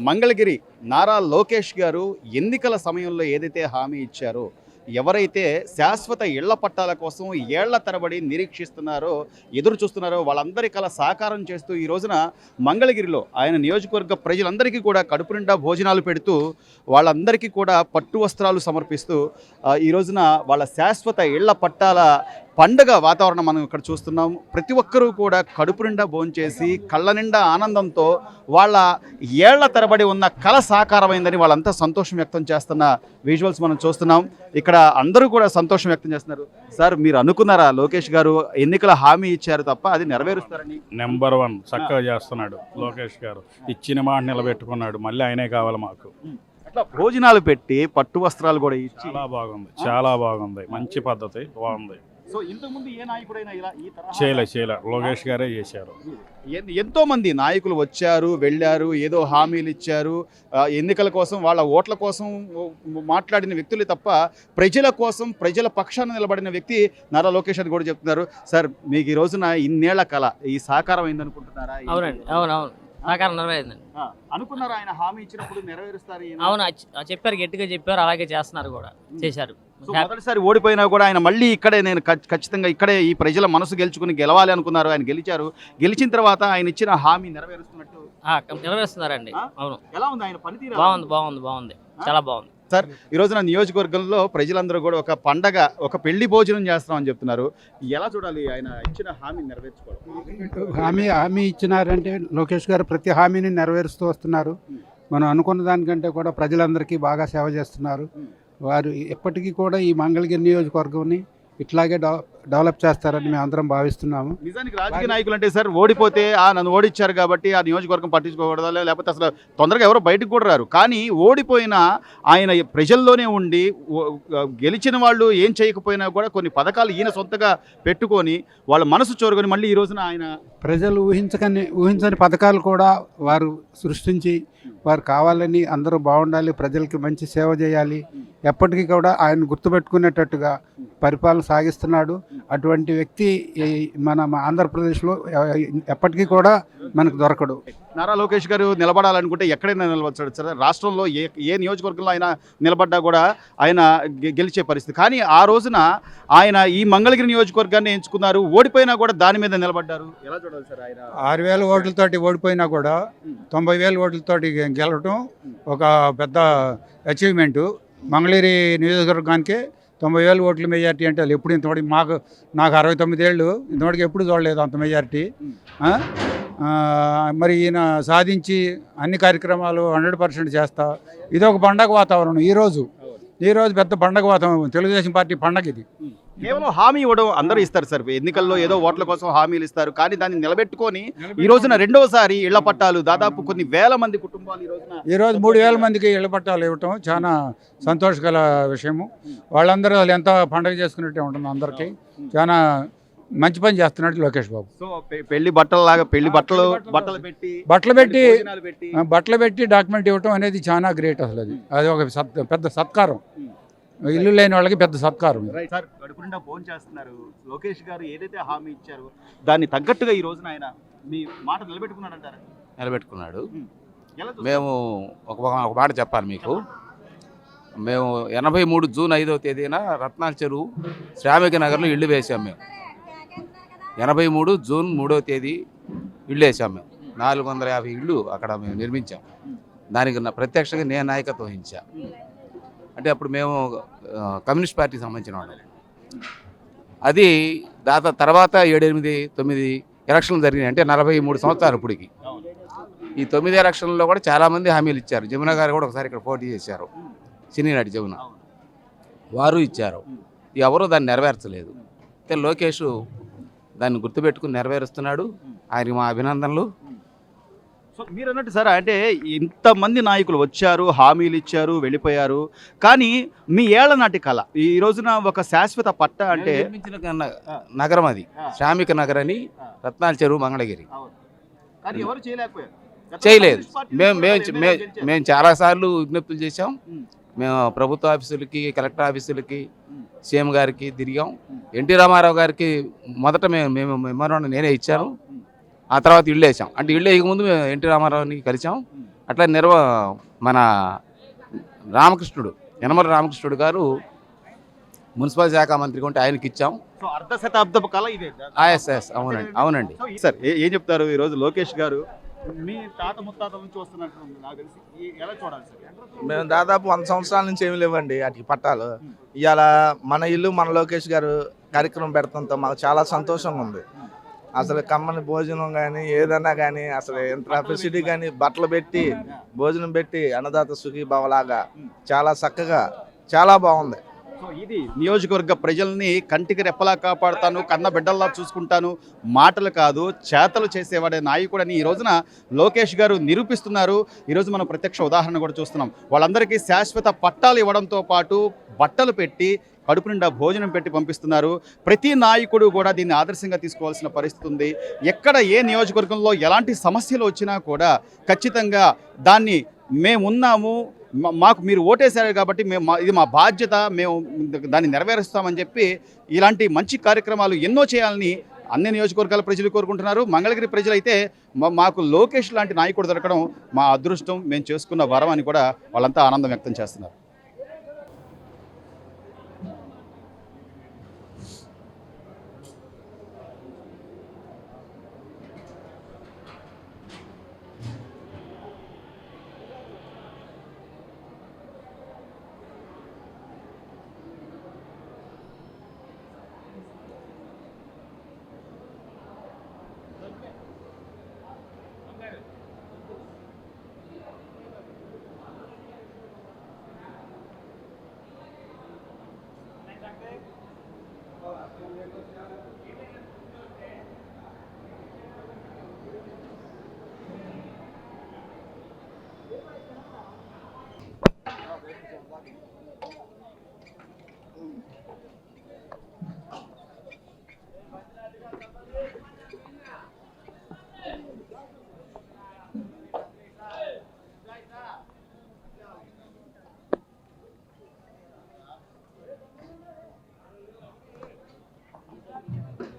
మంగళగిరి నారా లోకేష్ గారు ఎన్నికల సమయంలో ఏదైతే హామీ ఇచ్చారో, ఎవరైతే శాశ్వత ఇళ్ల పట్టాల కోసం ఏళ్ల తరబడి నిరీక్షిస్తున్నారో, ఎదురు చూస్తున్నారో వాళ్ళందరి కల సాకారం చేస్తూ ఈ రోజున మంగళగిరిలో ఆయన నియోజకవర్గ ప్రజలందరికీ కూడా కడుపు నిండా భోజనాలు పెడుతూ వాళ్ళందరికీ కూడా పట్టు వస్త్రాలు సమర్పిస్తూ ఈ రోజున వాళ్ళ శాశ్వత ఇళ్ల పట్టాల పండుగ వాతావరణం మనం ఇక్కడ చూస్తున్నాం. ప్రతి ఒక్కరూ కూడా కడుపు నిండా భోంచేసి కళ్ళ నిండా ఆనందంతో వాళ్ళ ఏళ్ల తరబడి ఉన్న కళ సాకారమైందని వాళ్ళంతా సంతోషం వ్యక్తం చేస్తున్న విజువల్స్ మనం చూస్తున్నాం. ఇక్కడ అందరూ కూడా సంతోషం వ్యక్తం చేస్తున్నారు. సార్, మీరు అనుకున్నారా లోకేష్ గారు ఎన్నికల హామీ ఇచ్చారు తప్ప అది నెరవేరుస్తారని? నెంబర్ 1 చక్కగా చేస్తున్నాడు లోకేష్ గారు. ఇచ్చిన మాట నిలబెట్టుకున్నాడు. మళ్ళీ ఆయనే కావాలి మాకు. అట్లా భోజనాలు పెట్టి పట్టు వస్త్రాలు కూడా ఇచ్చి చాలా బాగుంది. మంచి పద్ధతి, బాగుంది. సో ఇంతకుముందు ఏ నాయకుడైనా ఇలా ఈ తరహా చేయలే లోకేష్ గారే చేశారు. ఎంతో మంది నాయకులు వచ్చారు, వెళ్ళారు, ఏదో హామీలు ఇచ్చారు, ఎన్నికల కోసం వాళ్ళ ఓట్ల కోసం మాట్లాడిన వ్యక్తులే తప్ప ప్రజల కోసం ప్రజల పక్షాన నిలబడిన వ్యక్తి నారా లోకేష్ అని కూడా చెప్తున్నారు. సార్, మీకు ఈ రోజున ఇన్నేళ్ల కళ ఈ సాకారం అయిందనుకుంటున్నారా? అవునండి, అవునవును, సాకారం నెరవేరిందండి. అనుకున్నారా ఆయన హామీ ఇచ్చినప్పుడు నెరవేరుస్తారు? అవును, చెప్పారు, గట్టిగా చెప్పారు, అలాగే చేస్తున్నారు కూడా, చేశారు. మొదటిసారి ఓడిపోయినా కూడా ఆయన మళ్ళీ ఇక్కడే నేను ఖచ్చితంగా ఇక్కడే ఈ ప్రజల మనసు గెలుచుకుని గెలవాలి అనుకున్నారు. ఆయన గెలిచారు. గెలిచిన తర్వాత ఆయన ఇచ్చిన హామీ నెరవేరుస్తున్నట్టు నెరవేరుస్తున్నారండి. అవును. ఎలా ఉంది ఆయన పనితీరు? బాగుంది, చాలా బాగుంది. సార్, ఈ రోజున నియోజకవర్గంలో ప్రజలందరూ కూడా ఒక పండగ, ఒక పెళ్లి భోజనం చేస్తామని చెప్తున్నారు. ఎలా చూడాలి ఆయన ఇచ్చిన హామీ నెరవేర్చుకోవడం? హామీ ఇచ్చినారంటే లోకేష్ గారు ప్రతి హామీని నెరవేరుస్తూ వస్తున్నారు. మనం అనుకున్న దానికంటే కూడా ప్రజలందరికీ బాగా సేవ చేస్తున్నారు. వారు ఎప్పటికీ కూడా ఈ మంగళగిరి నియోజకవర్గాన్ని ఇట్లాగే డెవలప్ చేస్తారని మేము అందరం భావిస్తున్నాము. నిజానికి రాజకీయ నాయకులు అంటే సార్, ఓడిపోతే నన్ను ఓడిచ్చారు కాబట్టి ఆ నియోజకవర్గం పట్టించుకోకూడదా, లేకపోతే అసలు తొందరగా ఎవరో బయటకు కూడా రారు. కానీ ఓడిపోయినా ఆయన ప్రజల్లోనే ఉండి గెలిచిన వాళ్ళు ఏం చేయకపోయినా కూడా కొన్ని పథకాలు ఈయన సొంతగా పెట్టుకొని వాళ్ళ మనసు చోరుకొని మళ్ళీ ఈ రోజున ఆయన ప్రజలు ఊహించని పథకాలు కూడా వారు సృష్టించి వారు కావాలని అందరూ బాగుండాలి, ప్రజలకి మంచి సేవ చేయాలి, ఎప్పటికీ కూడా ఆయన గుర్తుపెట్టుకునేటట్టుగా పరిపాలన సాగిస్తున్నాడు. అటువంటి వ్యక్తి మన ఆంధ్రప్రదేశ్లో ఎప్పటికీ కూడా మనకు దొరకడు. నారా లోకేష్ గారు నిలబడాలనుకుంటే ఎక్కడైనా నిలబడతాడు సార్. రాష్ట్రంలో ఏ నియోజకవర్గంలో ఆయన నిలబడ్డా కూడా ఆయన గెలిచే పరిస్థితి. కానీ ఆ రోజున ఆయన ఈ మంగళగిరి నియోజకవర్గాన్ని ఎంచుకున్నారు. ఓడిపోయినా కూడా దాని మీద నిలబడ్డారు. ఎలా చూడాలి సార్? ఆయన 6,000 ఓట్లతోటి ఓడిపోయినా కూడా 90,000 ఓట్లతోటి గెలవటం ఒక పెద్ద అచీవ్మెంటు. మంగళగిరి నియోజకవర్గానికి 90,000 ఓట్ల మెజార్టీ అంటే వాళ్ళు ఎప్పుడు ఇంతవరకు నాకు 69 ఏళ్ళు ఇంతవరకు ఎప్పుడు చూడలేదు అంత మెజార్టీ. మరి ఈయన సాధించి అన్ని కార్యక్రమాలు 100% చేస్తా. ఇది ఒక పండగ వాతావరణం. ఈరోజు పెద్ద పండగ వాతావరణం. తెలుగుదేశం పార్టీ పండగ ఇది. కేవలం హామీ ఇవ్వడం అందరూ ఇస్తారు సార్. ఎన్నికల్లో ఏదో ఓట్ల కోసం హామీలు ఇస్తారు. కానీ దాన్ని నిలబెట్టుకొని ఈ రోజున రెండోసారి ఇళ్ల పట్టాలు దాదాపు కొన్ని వేల మంది కుటుంబాలు ఈరోజు 3,000 మందికి ఇళ్ల పట్టాలు ఇవ్వటం చాలా సంతోషకర విషయము. వాళ్ళందరూ వాళ్ళు ఎంత పండగ చేసుకున్నట్టే ఉంటుంది. అందరికీ చాలా మంచి పని చేస్తున్నాడు లోకేష్ బాబు. సో పెళ్లి బట్టలలాగా బట్టలు పెట్టి డాక్యుమెంట్ ఇవ్వటం అనేది చాలా గ్రేట్. అసలు అది ఒక పెద్ద సత్కారం. ఇల్లు లేని వాళ్ళకి పెద్ద సత్కారం. సార్, కడుపు నిండా భోజనం చేస్తున్నారు. లోకేష్ గారు ఏదైతే హామీ ఇచ్చారో దాన్ని తగ్గట్టుగా ఈ రోజున ఆయన మీ మాట నిలబెట్టుకున్నాడంటారా? నిలబెట్టుకున్నాడు. మేము ఒక మాట చెప్పాలి మీకు. మేము 83 జూన్ 5వ తేదీన రత్నాల చెరువు శ్రామిక నగర్లో ఇల్లు వేసాం. మేము 83 జూన్ 3వ తేదీ ఇల్లు వేసాం. మేము 450 ఇళ్ళు అక్కడ మేము నిర్మించాం. దానికి ప్రత్యక్షంగా నేను నాయకత్వం వహించా. అంటే అప్పుడు మేము కమ్యూనిస్ట్ పార్టీకి సంబంధించిన వాళ్ళం. అది తర్వాత 7, 8, 9 ఎలక్షన్లు జరిగినాయి. అంటే 43 సంవత్సరాలు ఇప్పటికి. ఈ 9 ఎలక్షన్లలో కూడా చాలామంది హామీలు ఇచ్చారు. జమున గారు కూడా ఒకసారి ఇక్కడ పోటీ చేశారు. సినీ నటి జమున వారు ఇచ్చారు. ఎవరూ దాన్ని నెరవేర్చలేదు. అయితే లోకేష్ దాన్ని గుర్తుపెట్టుకుని నెరవేరుస్తున్నాడు. ఆయనకి మా అభినందనలు. సో మీరు అన్నట్టు సార్, అంటే ఇంతమంది నాయకులు వచ్చారు, హామీలు ఇచ్చారు, వెళ్ళిపోయారు. కానీ మీ ఏళ్ల నాటి కళ ఈ రోజున ఒక శాశ్వత పట్ట అంటే నిర్మించిన నగరం అది శ్రామిక నగర్ అని రత్నాల చెరువు మంగళగిరి. చేయలేదు. మేము చాలాసార్లు విజ్ఞప్తులు చేశాం. మేము ప్రభుత్వ ఆఫీసులకి, కలెక్టర్ ఆఫీసులకి, సీఎం గారికి తిరిగాం. ఎన్టీ రామారావు గారికి మొదట మేము మెమోరాండం నేనే ఇచ్చాను. ఆ తర్వాత ఇళ్ళు వేసాం. అంటే ఇళ్ళు వేయకముందు మేము ఎన్టీ రామారావుని కలిసాం. అట్లా మన రామకృష్ణుడు యనమల రామకృష్ణుడు గారు మున్సిపల్ శాఖ మంత్రిగా ఉంటే ఆయనకి ఇచ్చాం. సో అర్ధ శతాబ్దపు కళ ఇదే. ఎస్ అవునండి అవునండి. సార్ ఏం చెప్తారు ఈరోజు లోకేష్ గారు మీ తాత ముత్తాతల నుంచి వస్తున్నట్టు నాకు తెలిసి ఎలా చూడాలి సార్? మేము దాదాపు 100 సంవత్సరాల నుంచి ఏమి లేవండి వాటికి పట్టాలు. ఇవాళ మన ఇల్లు మన లోకేష్ గారు కార్యక్రమం పెడతంతో మాకు చాలా సంతోషంగా ఉంది. అసలు కమ్మని భోజనం కానీ ఏదన్నా కానీ అసలు ఎంత ఫెసిలిటీ కానీ బట్టలు పెట్టి భోజనం పెట్టి అన్నదాత సుఖీభావలాగా చాలా చక్కగా చాలా బాగుంది. సో ఇది నియోజకవర్గ ప్రజల్ని కంటికి రెప్పలా కాపాడుతాను, కన్న బిడ్డల్లా చూసుకుంటాను, మాటలు కాదు చేతలు చేసేవాడే నాయకుడని ఈ రోజున లోకేష్ గారు నిరూపిస్తున్నారు. ఈరోజు మనం ప్రత్యక్ష ఉదాహరణ కూడా చూస్తున్నాం. వాళ్ళందరికీ శాశ్వత పట్టాలు ఇవ్వడంతో పాటు బట్టలు పెట్టి కడుపు నిండా భోజనం పెట్టి పంపిస్తున్నారు. ప్రతి నాయకుడు కూడా దీన్ని ఆదర్శంగా తీసుకోవాల్సిన పరిస్థితి ఉంది. ఎక్కడ ఏ నియోజకవర్గంలో ఎలాంటి సమస్యలు వచ్చినా కూడా ఖచ్చితంగా దాన్ని మేమున్నాము, మాకు మీరు ఓటేశారు కాబట్టి ఇది మా బాధ్యత, మేము దాన్ని నెరవేరుస్తామని చెప్పి ఇలాంటి మంచి కార్యక్రమాలు ఎన్నో చేయాలని అన్ని నియోజకవర్గాల ప్రజలు కోరుకుంటున్నారు. మంగళగిరి ప్రజలైతే మాకు లోకేష్ లాంటి నాయకుడు దొరకడం మా అదృష్టం, మేము చేసుకున్న వరం అని కూడా వాళ్ళంతా ఆనందం వ్యక్తం చేస్తున్నారు.